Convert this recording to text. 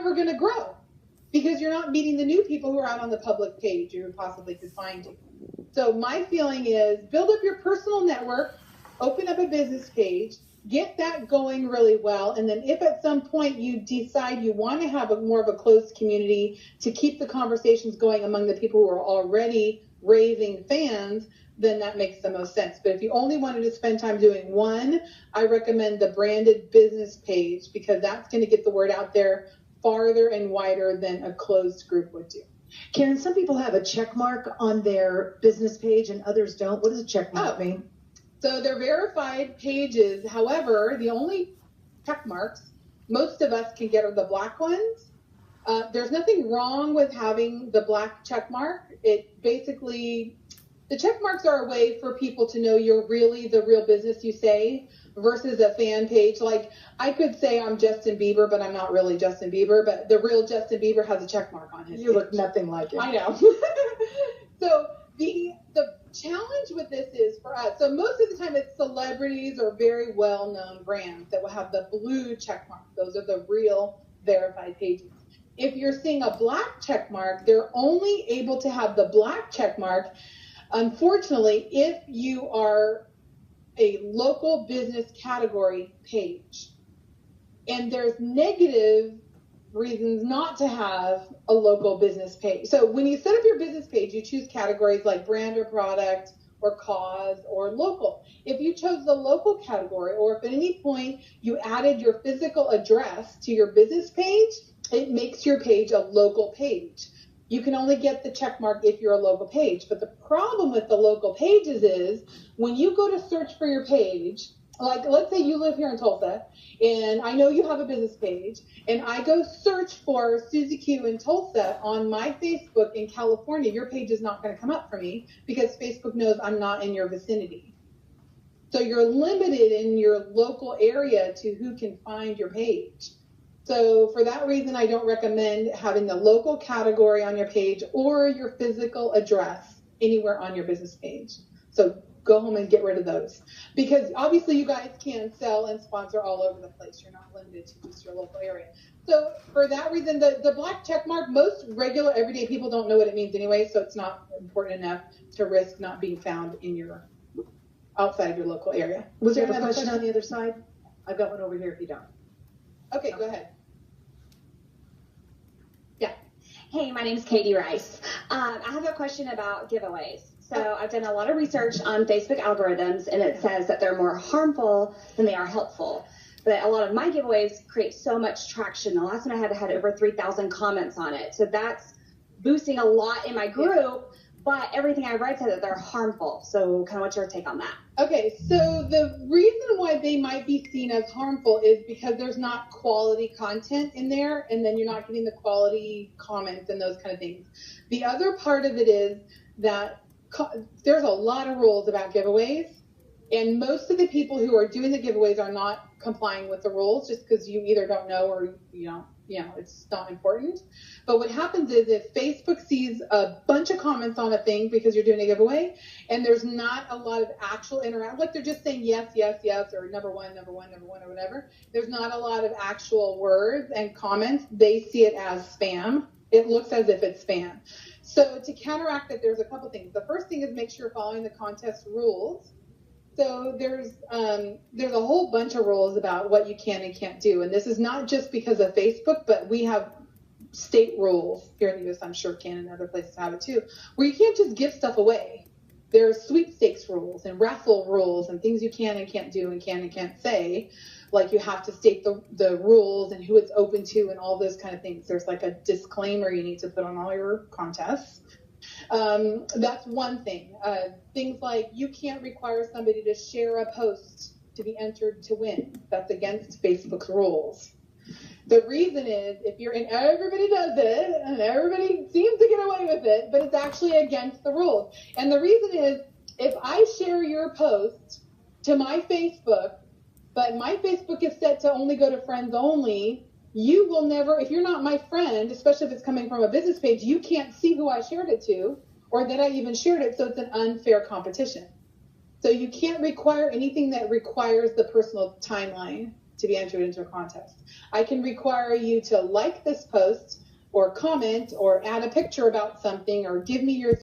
never going to grow because you're not meeting the new people who are out on the public page you possibly could find you. So my feeling is build up your personal network, open up a business page, get that going really well. And then if at some point you decide you want to have more of a closed community to keep the conversations going among the people who are already raving fans, then that makes the most sense. But if you only wanted to spend time doing one, I recommend the branded business page because that's going to get the word out there farther and wider than a closed group would do. Karen, some people have a check mark on their business page and others don't. What does a check mark mean? So they're verified pages. However, the only check marks most of us can get are the black ones. There's nothing wrong with having the black check mark. It basically, the check marks are a way for people to know you're really the real business you say versus a fan page. Like I could say I'm Justin Bieber, but I'm not really Justin Bieber, but the real Justin Bieber has a check mark on his page. Look nothing like it. I know. So the challenge with this is for us, so most of the time it's celebrities or very well-known brands that will have the blue check mark. Those are the real verified pages. If you're seeing a black check mark, they're only able to have the black check mark, unfortunately, if you are a local business category page. And there's negative reasons not to have a local business page. So when you set up your business page, you choose categories like brand or product or cause or local. If you chose the local category, or if at any point you added your physical address to your business page, it makes your page a local page. You can only get the check mark if you're a local page. But the problem with the local pages is when you go to search for your page, like let's say you live here in Tulsa and I know you have a business page and I go search for Susie Q in Tulsa on my Facebook in California, your page is not going to come up for me because Facebook knows I'm not in your vicinity. So you're limited in your local area to who can find your page. So for that reason, I don't recommend having the local category on your page or your physical address anywhere on your business page. So go home and get rid of those. Because obviously you guys can sell and sponsor all over the place. You're not limited to just your local area. So for that reason, the black check mark, most regular everyday people don't know what it means anyway, so it's not important enough to risk not being found in your outside of your local area. Was there a question on the other side? I've got one over here if you don't. Okay, go ahead. Yeah. Hey, my name is Katie Rice. I have a question about giveaways. So I've done a lot of research on Facebook algorithms, and it says that they're more harmful than they are helpful. But a lot of my giveaways create so much traction. The last one I had over 3,000 comments on it. So that's boosting a lot in my group, but everything I read said that they're harmful. So kind of what's your take on that? Okay, so the reason why they might be seen as harmful is because there's not quality content in there, and then you're not getting the quality comments and those kind of things. The other part of it is that there's a lot of rules about giveaways, and most of the people who are doing the giveaways are not complying with the rules just because you either don't know or it's not important. But what happens is if Facebook sees a bunch of comments on a thing because you're doing a giveaway and there's not a lot of actual interaction, like they're just saying yes, yes, yes, or number one, or whatever, there's not a lot of actual words and comments, they see it as spam. It looks as if it's spam. So to counteract that, there's a couple things. The first thing is make sure you're following the contest rules. So there's a whole bunch of rules about what you can and can't do. And this is not just because of Facebook, but we have state rules here in the U.S., I'm sure Canada and other places have it too, where you can't just give stuff away. There's sweepstakes rules and raffle rules and things you can and can't do and can and can't say. Like you have to state the rules and who it's open to and all those kind of things. There's like a disclaimer you need to put on all your contests. That's one thing. Things like you can't require somebody to share a post to be entered to win. That's against Facebook's rules. The reason is and everybody does it and everybody seems to get away with it, but it's actually against the rules. And the reason is if I share your post to my Facebook, but my Facebook is set to only go to friends only, you will never, if you're not my friend, especially if it's coming from a business page, you can't see who I shared it to or that I even shared it, so it's an unfair competition. So you can't require anything that requires the personal timeline. to be entered into a contest. I can require you to like this post or comment or add a picture about something or give me your